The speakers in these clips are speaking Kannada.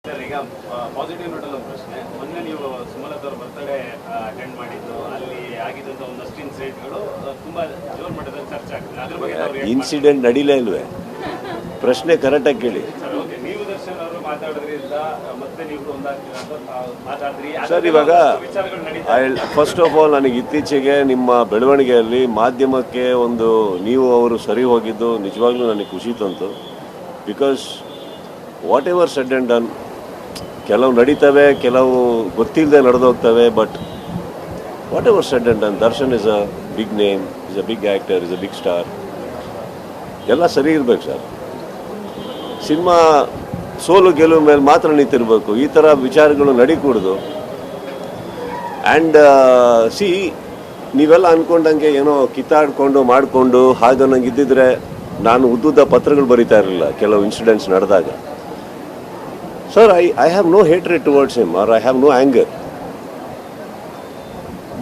ಸರ್, ಈಗ ಪಾಸಿಟಿವ್ ನೋಟಲ್ಲಿ ಒಂದು ಪ್ರಶ್ನೆ. ಮೊನ್ನೆ ನೀವು ಸುಮಲತಾ ಅವ್ರ ಬರ್ತಡೇ ಅಟೆಂಡ್ ಮಾಡಿದ್ದು, ಅಲ್ಲಿ ಆಗಿದ್ದಂಥ ಒಂದಷ್ಟು ಇನ್ಸಿಡೆಂಟ್ಗಳು ತುಂಬಾ ಜೋರು ಮಟ್ಟದಲ್ಲಿ ಚರ್ಚೆ ಆಗ್ತದೆ. ಅದ್ರ ಬಗ್ಗೆ ಇನ್ಸಿಡೆಂಟ್ ನಡೀಲೇ ಇಲ್ವೇ? ಪ್ರಶ್ನೆ ಕರೆಕ್ಟಾಗಿ ಕೇಳಿ ಸರ್. ಓಕೆ, ನೀವು ದರ್ಶನ್ ಅವರು ಮಾತಾಡೋದ್ರಿಂದ ಮತ್ತೆ ನೀವು ಒಂದಾಗ್ತೀರ ಅಂತ ಮಾತಾಡಿದ್ರಿ ಸರ್. ಇವಾಗ ವಿಚಾರಗಳು ನಡೀತಾ ಫಸ್ಟ್ ಆಫ್ ಆಲ್ ನನಗೆ ಇತ್ತೀಚೆಗೆ ನಿಮ್ಮ ಬೆಳವಣಿಗೆಯಲ್ಲಿ ಮಾಧ್ಯಮಕ್ಕೆ ಒಂದು ನೀವು ಅವರು ಸರಿ ಹೋಗಿದ್ದು ನಿಜವಾಗ್ಲೂ ನನಗೆ ಖುಷಿ ತಂತು. Because whatever said and done, ಕೆಲವು ನಡೀತವೆ, ಕೆಲವು ಗೊತ್ತಿಲ್ಲದೆ ನಡೆದೋಗ್ತವೆ. But whatever said and done, Darshan is a big name, is a big actor, is a big star. ಎಲ್ಲ ಸರಿ ಇರಬೇಕು ಸರ್. ಸಿನಿಮಾ ಸೋಲು ಗೆಲುವು ಮೇಲೆ ಮಾತ್ರ ನಿಂತಿರಬೇಕು. ಈ ಥರ ವಿಚಾರಗಳು ನಡೀಕೂಡ್ದು. ಆ್ಯಂಡ್ ಸಿ, ನೀವೆಲ್ಲ ಅಂದ್ಕೊಂಡಂಗೆ ಏನೋ ಕಿತ್ತಾಡ್ಕೊಂಡು ಮಾಡಿಕೊಂಡು ಹಾಗೆ ನಂಗೆ ಇದ್ದಿದ್ರೆ ನಾನು ಉದ್ದುದ್ದ ಪತ್ರಗಳು ಬರೀತಾ ಇರಲಿಲ್ಲ ಕೆಲವು ಇನ್ಸಿಡೆಂಟ್ಸ್ ನಡೆದಾಗ. Sir, I have no hatred towards him or I have no anger.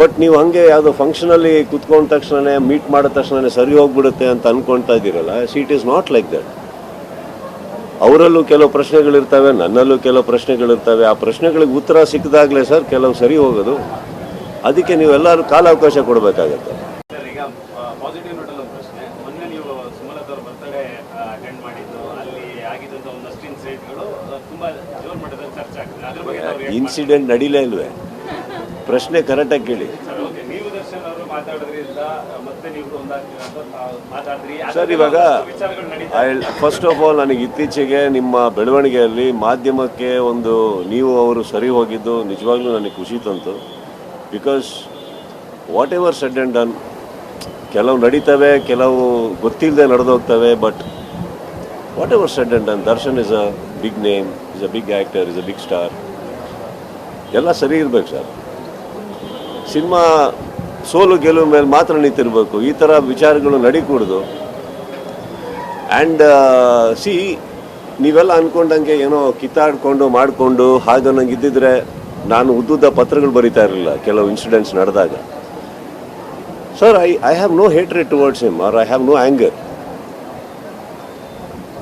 But ನೀವು ಹಾಗೆ ಯಾವುದೋ ಫಂಕ್ಷನಲ್ಲಿ ಕುತ್ಕೊಂಡ ತಕ್ಷಣ ಮೀಟ್ ಮಾಡಿದ ತಕ್ಷಣ ಸರಿ ಹೋಗ್ಬಿಡುತ್ತೆ ಅಂತ ಅಂದ್ಕೊಳ್ತಾ ಇದ್ದೀರಲ್ಲ. See, it is not like that. ಅವರಲ್ಲೂ ಕೆಲವು ಪ್ರಶ್ನೆಗಳಿರ್ತವೆ, ನನ್ನಲ್ಲೂ ಕೆಲವು ಪ್ರಶ್ನೆಗಳಿರ್ತವೆ. ಆ ಪ್ರಶ್ನೆಗಳಿಗೆ ಉತ್ತರ ಸಿಕ್ಕಿದಾಗಲೇ ಸರ್ ಕೆಲವು ಸರಿ ಹೋಗೋದು. ಅದಕ್ಕೆ ನೀವೆಲ್ಲರೂ ಕಾಲಾವಕಾಶ ಕೊಡಬೇಕಾಗತ್ತೆ. ಸರ್, ಈಗ ಪಾಸಿಟಿವ್ ನೋಟಲ್ಲಿ ಒಂದು ಪ್ರಶ್ನೆ. ಮೊನ್ನೆ ನೀವು ಸುಮಲತಾ ಅವ್ರ ಬರ್ತಡೇ ಅಟೆಂಡ್ ಮಾಡಿದ್ದು, ಅಲ್ಲಿ ಆಗಿದ್ದಂಥ ಒಂದಷ್ಟು ಇನ್ಸಿಡೆಂಟ್ಗಳು ತುಂಬಾ ಜೋರು ಮಟ್ಟದಲ್ಲಿ ಚರ್ಚೆ ಆಗ್ತದೆ. ಅದ್ರ ಬಗ್ಗೆ ಇನ್ಸಿಡೆಂಟ್ ನಡೀಲೇ ಇಲ್ವೇ? ಪ್ರಶ್ನೆ ಕರೆಕ್ಟಾಗಿ ಕೇಳಿ ಸರ್. ಓಕೆ, ನೀವು ದರ್ಶನ್ ಅವರು ಮಾತಾಡೋದ್ರಿಂದ ಮತ್ತೆ ನೀವು ಒಂದಾಗ್ತೀರ ಅಂತ ಮಾತಾಡಿದ್ರಿ ಸರ್. ಇವಾಗ ವಿಚಾರಗಳು ನಡೀತಾ ಫಸ್ಟ್ ಆಫ್ ಆಲ್ ನನಗೆ ಇತ್ತೀಚೆಗೆ ನಿಮ್ಮ ಬೆಳವಣಿಗೆಯಲ್ಲಿ ಮಾಧ್ಯಮಕ್ಕೆ ಒಂದು ನೀವು ಅವರು ಸರಿ ಹೋಗಿದ್ದು ನಿಜವಾಗ್ಲೂ ನನಗೆ ಖುಷಿ ತಂತು. Because whatever said and done, ಕೆಲವು ನಡೀತವೆ, ಕೆಲವು ಗೊತ್ತಿಲ್ಲದೆ ನಡೆದೋಗ್ತವೆ. But whatever said and done, Darshan is a big name, is a big actor, is a big star. ಎಲ್ಲ ಸರಿ ಇರಬೇಕು ಸರ್. ಸಿನಿಮಾ ಸೋಲು ಗೆಲುವು ಮೇಲೆ ಮಾತ್ರ ನಿಂತಿರಬೇಕು. ಈ ಥರ ವಿಚಾರಗಳು ನಡೀಕೂಡ್ದು. ಆ್ಯಂಡ್ ಸಿ, ನೀವೆಲ್ಲ ಅಂದ್ಕೊಂಡಂಗೆ ಏನೋ ಕಿತ್ತಾಡ್ಕೊಂಡು ಮಾಡಿಕೊಂಡು ಹಾಗೆ ನಂಗೆ ಇದ್ದಿದ್ರೆ ನಾನು ಉದ್ದುದ್ದ ಪತ್ರಗಳು ಬರೀತಾ ಇರಲಿಲ್ಲ ಕೆಲವು ಇನ್ಸಿಡೆಂಟ್ಸ್ ನಡೆದಾಗ. Sir, I have no hatred towards him or I have no anger.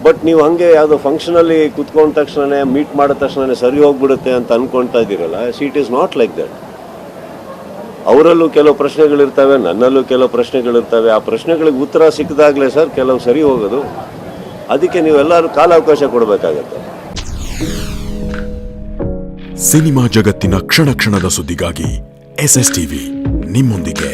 But ನೀವು ಹಾಗೆ ಯಾವುದೋ ಫಂಕ್ಷನಲ್ಲಿ ಕುತ್ಕೊಂಡ ತಕ್ಷಣ ಮೀಟ್ ಮಾಡಿದ ತಕ್ಷಣ ಸರಿ ಹೋಗ್ಬಿಡುತ್ತೆ ಅಂತ ಅಂದ್ಕೊಳ್ತಾ ಇದ್ದೀರಲ್ಲ. See, it is not like that. ಅವರಲ್ಲೂ ಕೆಲವು ಪ್ರಶ್ನೆಗಳಿರ್ತವೆ, ನನ್ನಲ್ಲೂ ಕೆಲವು ಪ್ರಶ್ನೆಗಳಿರ್ತವೆ. ಆ ಪ್ರಶ್ನೆಗಳಿಗೆ ಉತ್ತರ ಸಿಕ್ಕಿದಾಗಲೇ ಸರ್ ಕೆಲವು ಸರಿ ಹೋಗೋದು. ಅದಕ್ಕೆ ನೀವೆಲ್ಲರೂ ಕಾಲಾವಕಾಶ ಕೊಡಬೇಕಾಗತ್ತೆ. ಸಿನಿಮಾ ಜಗತ್ತಿನ ಕ್ಷಣ ಕ್ಷಣದ ಸುದ್ದಿಗಾಗಿ SS TV ನಿಮ್ಮೊಂದಿಗೆ.